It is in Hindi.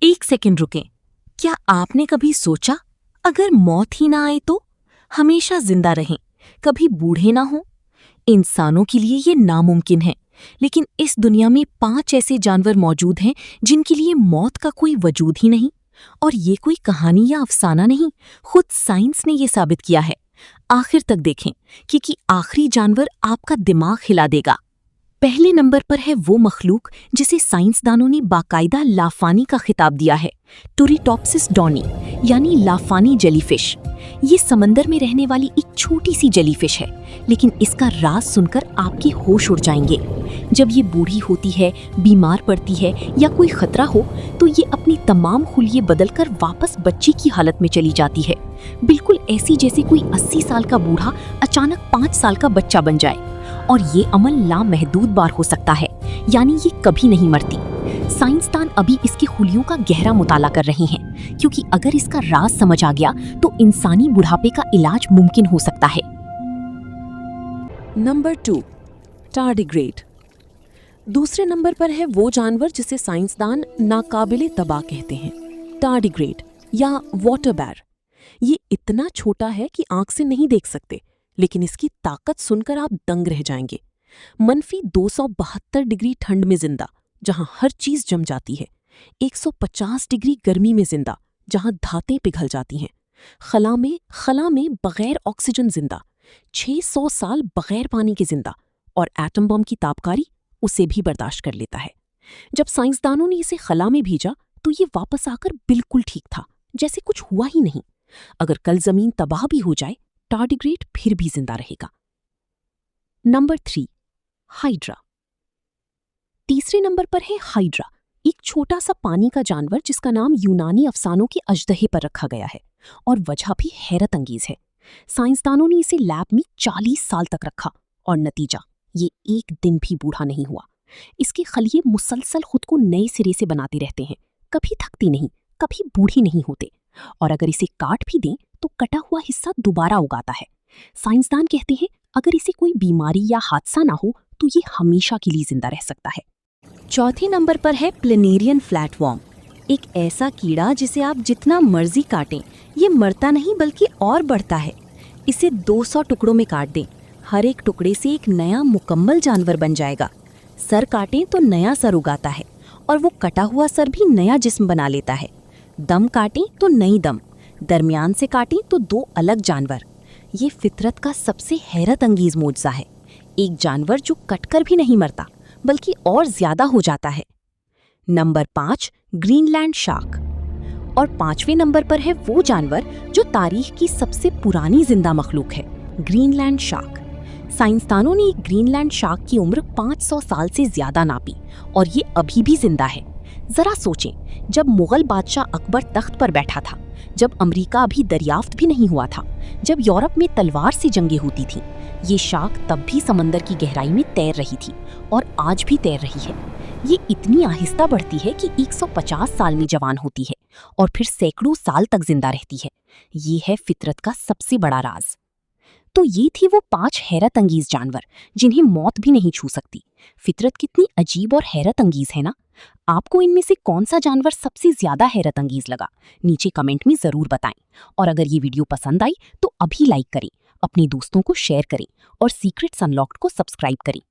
एक सेकंड रुकें। क्या आपने कभी सोचा अगर मौत ही ना आए तो? हमेशा जिंदा रहें, कभी बूढ़े ना हों। इंसानों के लिए ये नामुमकिन है, लेकिन इस दुनिया में 5 ऐसे जानवर मौजूद हैं जिनके लिए मौत का कोई वजूद ही नहीं। और ये कोई कहानी या अफसाना नहीं, खुद साइंस ने ये साबित किया है। आखिर तक देखें क्योंकि आखिरी जानवर आपका दिमाग हिला देगा। पहले नंबर पर है वो मखलूक जिसे साइंसदानों ने बाकायदा लाफानी का खिताब दिया है, टूरिटॉप्सिस डॉनी, यानी लाफानी जेलीफिश। ये समंदर में रहने वाली एक छोटी सी जेलीफिश है, लेकिन इसका राज सुनकर आपके होश उड़ जाएंगे। जब ये बूढ़ी होती है, बीमार पड़ती है या कोई खतरा हो, तो ये अपनी तमाम खुलिये बदलकर वापस बच्ची की हालत में चली जाती है, बिल्कुल ऐसी जैसे कोई 80 साल का बूढ़ा अचानक 5 साल का बच्चा बन जाए। और ये अमल लामहदूद बार हो सकता है, यानी ये कभी नहीं मरती। साइंसदान अभी इसके खुलियों का गहरा मुताला कर रहे हैं, क्योंकि अगर इसका राज समझ आ गया तो इंसानी बुढ़ापे का इलाज मुमकिन हो सकता है। Number 2, tardigrade. दूसरे नंबर पर है वो जानवर जिसे साइंसदान नाकाबिले तबाह कहते हैं, टार्डिग्रेड या वाटर बैर। ये इतना छोटा है कि आंख से नहीं देख सकते, लेकिन इसकी ताकत सुनकर आप दंग रह जाएंगे। मनफी 272 डिग्री ठंड में जिंदा, जहां हर चीज जम जाती है। 150 डिग्री गर्मी में जिंदा, जहां धातें पिघल जाती हैं। खला में बगैर ऑक्सीजन जिंदा, 600 साल बगैर पानी के जिंदा, और एटम बम की तापकारी उसे भी बर्दाश्त कर लेता है। जब साइंसदानों ने इसे खला में भेजा तो ये वापस आकर बिल्कुल ठीक था, जैसे कुछ हुआ ही नहीं। अगर कल जमीन तबाह भी हो जाए, टार्डिग्रेड फिर भी जिंदा रहेगा। Number 3, hydra. तीसरे नंबर पर है हाइड्रा, एक छोटा सा पानी का जानवर जिसका नाम यूनानी अफसानों के अजदहे पर रखा गया है, और वजह भी हैरत अंगेज है। साइंसदानों ने इसे लैब में 40 साल तक रखा, और नतीजा, ये एक दिन भी बूढ़ा नहीं हुआ। इसके खलिये मुसलसल खुद को नए सिरे से बनाते रहते हैं, कभी थकती नहीं, कभी बूढ़ी नहीं होते। और अगर इसे काट भी दें तो कटा हुआ हिस्सा दोबारा उगाता है। साइंसदान कहते हैं अगर इसे कोई बीमारी या हादसा ना हो तो ये हमेशा के लिए जिंदा रह सकता है। चौथे नंबर पर है प्लेनेरियन फ्लैटवर्म, एक ऐसा कीड़ा जिसे आप जितना मर्जी काटें ये मरता नहीं बल्कि और बढ़ता है। इसे 200 टुकड़ों में काट दें, हर एक टुकड़े से एक नया मुकम्मल जानवर बन जाएगा। सर काटें तो नया सर उगाता है, और वो कटा हुआ सर भी नया जिस्म बना लेता है। दम काटें तो नई दम, दरमियान से काटें तो 2 अलग जानवर। ये फितरत का सबसे हैरत अंगेज मोजज़ा है, एक जानवर जो कटकर भी नहीं मरता बल्कि और ज्यादा हो जाता है। Number 5, Greenland shark. और 5वें नंबर पर है वो जानवर जो तारीख की सबसे पुरानी जिंदा मखलूक है, ग्रीनलैंड शार्क। साइंसदानों ने ग्रीनलैंड शार्क की उम्र 500 साल से ज्यादा नापी, और ये अभी भी जिंदा है। जरा सोचें, जब मुगल बादशाह अकबर तख्त पर बैठा था, जब अमेरिका अभी दरियाफ्त भी नहीं हुआ था, जब यूरोप में तलवार से जंगें होती थीं, ये शार्क तब भी समंदर की गहराई में तैर रही थी, और आज भी तैर रही है। ये इतनी आहिस्ता बढ़ती है कि 150 साल में जवान होती है, और फिर सैकड़ों साल तक जिंदा रहती है। ये है फितरत का सबसे बड़ा राज। तो ये थी वो 5 हैरत अंगेज जानवर जिन्हें मौत भी नहीं छू सकती। फितरत कितनी अजीब और हैरत अंगेज है ना। आपको इनमें से कौन सा जानवर सबसे ज्यादा हैरत अंगेज लगा, नीचे कमेंट में जरूर बताएं। और अगर ये वीडियो पसंद आई तो अभी लाइक करें, अपने दोस्तों को शेयर करें, और सीक्रेट्स अनलॉक्ड को सब्सक्राइब करें।